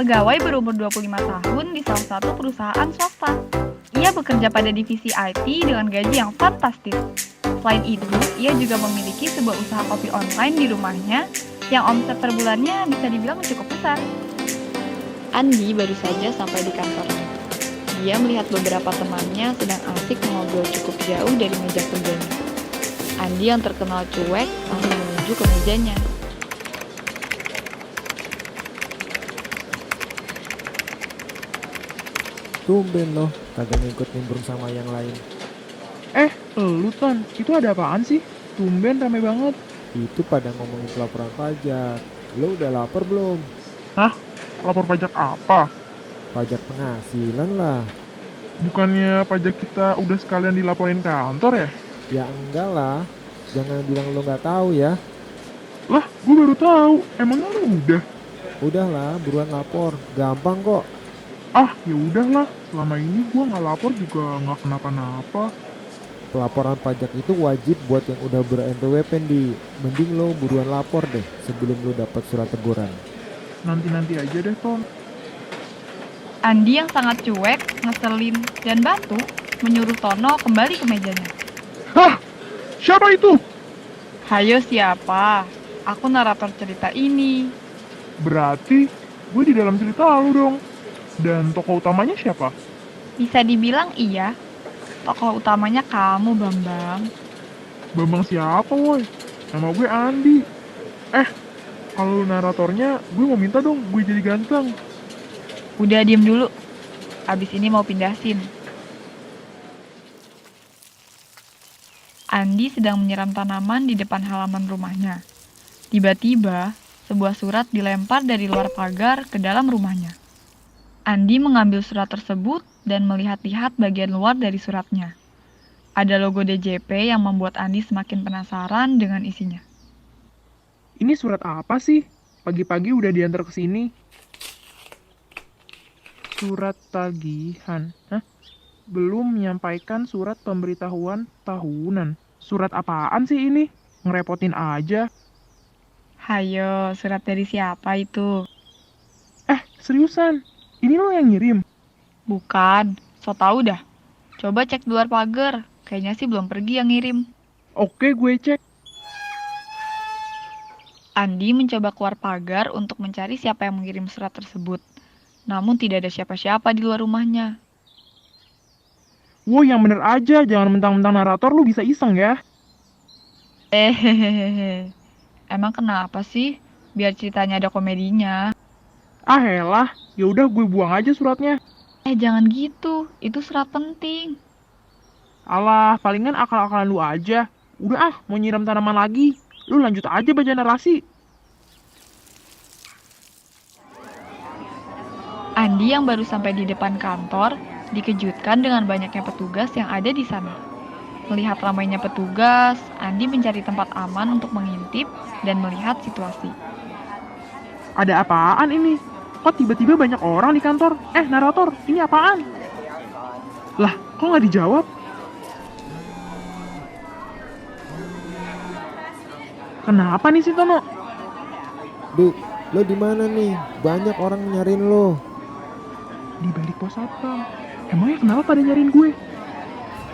pegawai berumur 25 tahun di salah satu perusahaan swasta. Ia bekerja pada divisi IT dengan gaji yang fantastis. Selain itu, ia juga memiliki sebuah usaha kopi online di rumahnya yang omset per bulannya bisa dibilang cukup besar. Andi baru saja sampai di kantornya. Dia melihat beberapa temannya sedang asik mengobrol cukup jauh dari meja kerjanya. Andi yang terkenal cuek langsung menuju ke mejanya. Tumben loh, kagak ngikut nimbrung sama yang lain. Lu Ton, itu ada apaan sih? Tumben rame banget. Itu pada ngomongin pelaporan pajak. Lo udah lapor belum? Lapor pajak apa? Pajak penghasilan lah. Bukannya pajak kita udah sekalian dilaporin kantor ya? Ya enggak lah. Jangan bilang lo nggak tahu ya. Lah, gue baru tahu. Emangnya lu udah? Udahlah, buruan lapor. Gampang kok. Ya udahlah. Selama ini gue nggak lapor juga nggak kenapa-napa. Pelaporan pajak itu wajib buat yang udah ber-NPWP, Di. Mending lo buruan lapor deh sebelum lo dapat surat teguran. Nanti aja deh, Ton. Andi yang sangat cuek, ngeselin, dan batu menyuruh Tono kembali ke mejanya. Hah? Siapa itu? Hayo siapa? Aku narator cerita ini. Berarti gue di dalam cerita lu dong. Dan tokoh utamanya siapa? Bisa dibilang iya. Tokoh utamanya kamu, Bambang. Bambang siapa, woi? Nama gue Andi. Kalau naratornya, gue mau minta dong gue jadi ganteng. Udah diem dulu. Abis ini mau pindah scene. Andi sedang menyiram tanaman di depan halaman rumahnya. Tiba-tiba, sebuah surat dilempar dari luar pagar ke dalam rumahnya. Andi mengambil surat tersebut dan melihat-lihat bagian luar dari suratnya. Ada logo DJP yang membuat Andi semakin penasaran dengan isinya. Ini surat apa sih? Pagi-pagi udah diantar ke sini. Surat tagihan. Belum menyampaikan surat pemberitahuan tahunan. Surat apaan sih ini? Ngerepotin aja. Hayo, surat dari siapa itu? Seriusan? Ini lo yang ngirim? Bukan, so tau dah. Coba cek di luar pagar, kayaknya sih belum pergi yang ngirim. Oke, gue cek. Andi mencoba keluar pagar untuk mencari siapa yang mengirim surat tersebut. Namun tidak ada siapa-siapa di luar rumahnya. Woi, yang bener aja. Jangan mentang-mentang narator lu bisa iseng ya. Hehehe. Emang kenapa sih? Biar ceritanya ada komedinya. Elah. Ya udah gue buang aja suratnya. Jangan gitu. Itu surat penting. Alah, palingan akal-akalan lu aja. Udah mau nyiram tanaman lagi. Lu lanjut aja baca narasi. Andi yang baru sampai di depan kantor dikejutkan dengan banyaknya petugas yang ada di sana. Melihat ramainya petugas, Andi mencari tempat aman untuk mengintip dan melihat situasi. Ada apaan ini? Kok tiba-tiba banyak orang di kantor? Narator, ini apaan? Lah, kok nggak dijawab? Kenapa nih si Tono? Dik, lo di mana nih? Banyak orang nyariin lo. Di balik pos satpam. Emangnya kenapa pada nyariin gue?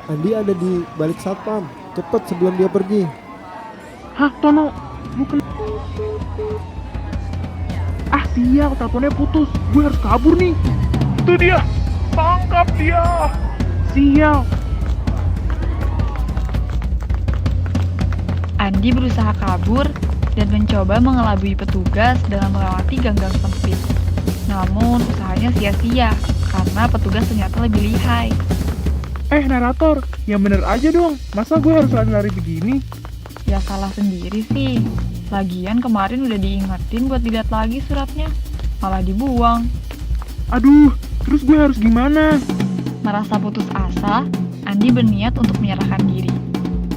Andi ada di balik satpam. Cepet sebelum dia pergi. Hah, Tono? Bukan. Sial, teleponnya putus. Gue harus kabur nih. Itu dia. Tangkap dia. Sial. Andi berusaha kabur dan mencoba mengelabui petugas dengan melewati gang-gang sempit. Namun usahanya sia-sia karena petugas ternyata lebih lihai. Narator, yang bener aja dong. Masa gue harus lari-lari begini? Ya salah sendiri sih. Lagian kemarin udah diingetin buat dilihat lagi suratnya, malah dibuang. Aduh, terus gue harus gimana? Merasa putus asa, Andi berniat untuk menyerahkan diri.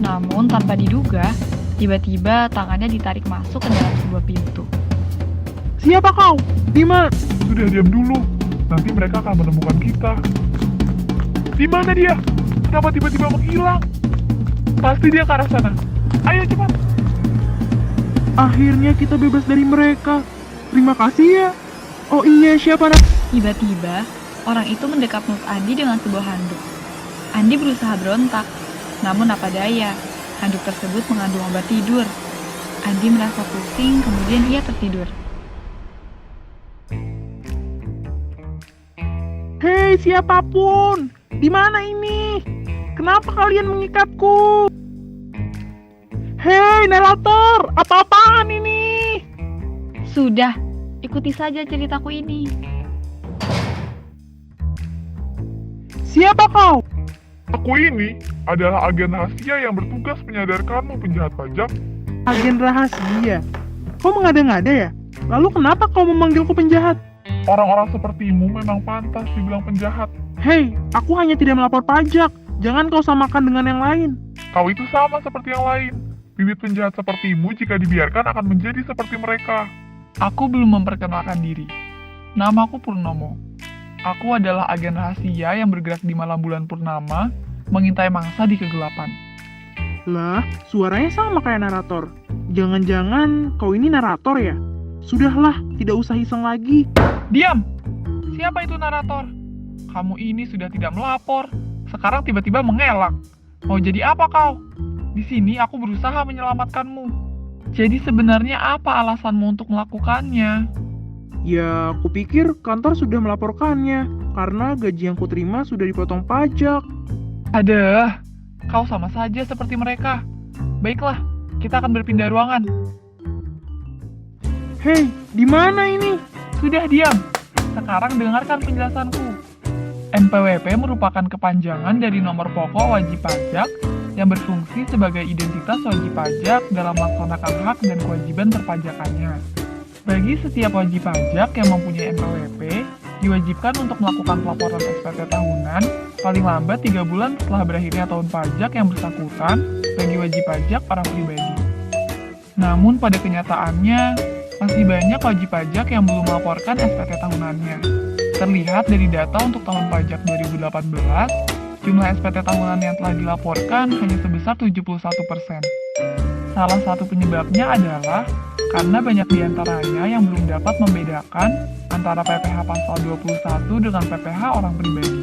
Namun tanpa diduga, tiba-tiba tangannya ditarik masuk ke dalam sebuah pintu. Siapa kau? Di mana? Sudah diam dulu, nanti mereka akan menemukan kita. Di mana dia? Kenapa tiba-tiba menghilang? Pasti dia ke arah sana. Ayo cepat. Akhirnya kita bebas dari mereka. Terima kasih ya. Oh iya, siapa Tiba-tiba, orang itu mendekat mulut Andi dengan sebuah handuk. Andi berusaha berontak, namun apa daya, handuk tersebut mengandung obat tidur. Andi merasa pusing, kemudian ia tertidur. Hei, siapapun! Di mana ini? Kenapa kalian mengikatku? Hei, narator! Apa-apaan ini? Sudah, ikuti saja ceritaku ini. Siapa kau? Aku ini adalah agen rahasia yang bertugas menyadarkanmu penjahat pajak. Agen rahasia. Kau mengada-ngada ya? Lalu kenapa kau memanggilku penjahat? Orang-orang sepertimu memang pantas dibilang penjahat. Hei, aku hanya tidak melapor pajak. Jangan kau samakan dengan yang lain. Kau itu sama seperti yang lain. Bibit penjahat sepertimu jika dibiarkan akan menjadi seperti mereka. Aku belum memperkenalkan diri. Namaku Purnomo. Aku adalah agen rahasia yang bergerak di malam bulan purnama, mengintai mangsa di kegelapan. Lah, suaranya sama kayak narator. Jangan-jangan kau ini narator ya? Sudahlah, tidak usah iseng lagi. Diam! Siapa itu narator? Kamu ini sudah tidak melapor. Sekarang tiba-tiba mengelak. Mau jadi apa kau? Di sini aku berusaha menyelamatkanmu. Jadi sebenarnya apa alasanmu untuk melakukannya? Ya, kupikir kantor sudah melaporkannya, karena gaji yang kuterima sudah dipotong pajak. Aduh, kau sama saja seperti mereka. Baiklah, kita akan berpindah ruangan. Hei, di mana ini? Sudah diam. Sekarang dengarkan penjelasanku. NPWP merupakan kepanjangan dari nomor pokok wajib pajak yang berfungsi sebagai identitas wajib pajak dalam melaksanakan hak dan kewajiban perpajakannya. Bagi setiap wajib pajak yang mempunyai NPWP, diwajibkan untuk melakukan pelaporan SPT tahunan paling lambat 3 bulan setelah berakhirnya tahun pajak yang bersangkutan bagi wajib pajak orang pribadi. Namun pada kenyataannya, masih banyak wajib pajak yang belum melaporkan SPT tahunannya. Terlihat dari data untuk tahun pajak 2018, jumlah SPT tahunan yang telah dilaporkan hanya sebesar 71%. Salah satu penyebabnya adalah karena banyak diantaranya yang belum dapat membedakan antara PPh pasal 21 dengan PPh orang pribadi.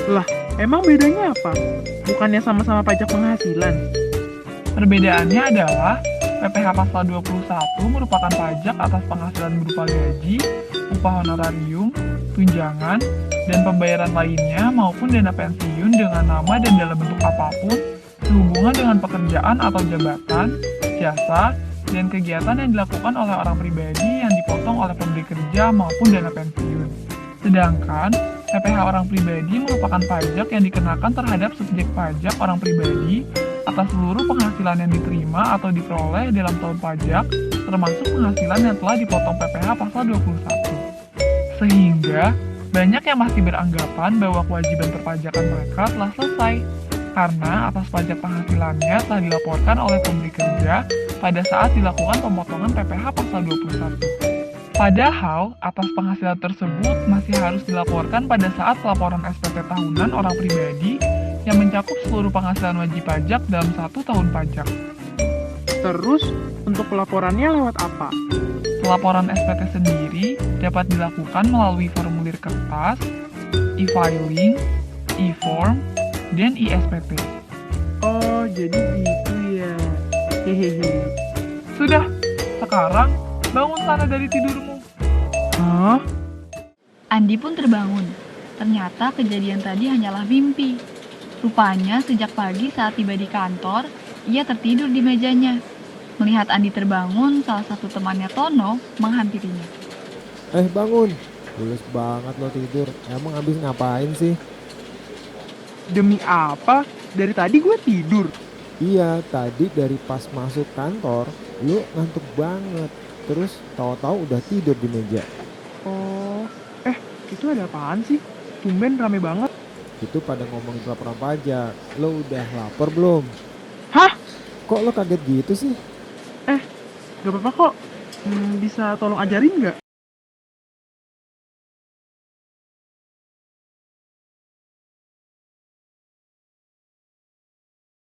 Lah, emang bedanya apa? Bukannya sama-sama pajak penghasilan? Perbedaannya adalah PPh pasal 21 merupakan pajak atas penghasilan berupa gaji, upah honorarium, tunjangan, dan pembayaran lainnya maupun dana pensiun dengan nama dan dalam bentuk apapun sehubungan dengan pekerjaan atau jabatan, jasa, dan kegiatan yang dilakukan oleh orang pribadi yang dipotong oleh pemberi kerja maupun dana pensiun. Sedangkan PPh orang pribadi merupakan pajak yang dikenakan terhadap subjek pajak orang pribadi atas seluruh penghasilan yang diterima atau diperoleh dalam tahun pajak, termasuk penghasilan yang telah dipotong PPh pasal 21. Sehingga, banyak yang masih beranggapan bahwa kewajiban perpajakan mereka telah selesai, karena atas pajak penghasilannya telah dilaporkan oleh pemberi kerja pada saat dilakukan pemotongan PPh pasal 21. Padahal, atas penghasilan tersebut masih harus dilaporkan pada saat pelaporan SPT tahunan orang pribadi yang mencakup seluruh penghasilan wajib pajak dalam 1 tahun pajak. Terus, untuk pelaporannya lewat apa? Pelaporan SPT sendiri dapat dilakukan melalui formulir kertas, e-filing, e-form, dan e-SPT. Oh, jadi gitu ya. Hehehe. Sudah, sekarang bangun sana dari tidurmu. Hah? Andi pun terbangun. Ternyata kejadian tadi hanyalah mimpi. Rupanya sejak pagi saat tiba di kantor, ia tertidur di mejanya. Melihat Andi terbangun, salah satu temannya Tono menghampirinya. Bangun. Pules banget lo tidur. Emang habis ngapain sih? Demi apa? Dari tadi gue tidur. Iya, tadi dari pas masuk kantor, lu ngantuk banget. Terus tahu-tahu udah tidur di meja. Oh, itu ada apaan sih? Tumben rame banget. Itu pada ngomongin laporan pajak. Lo udah lapor belum? Hah? Kok lo kaget gitu sih? Gak apa-apa kok. Bisa tolong ajarin nggak?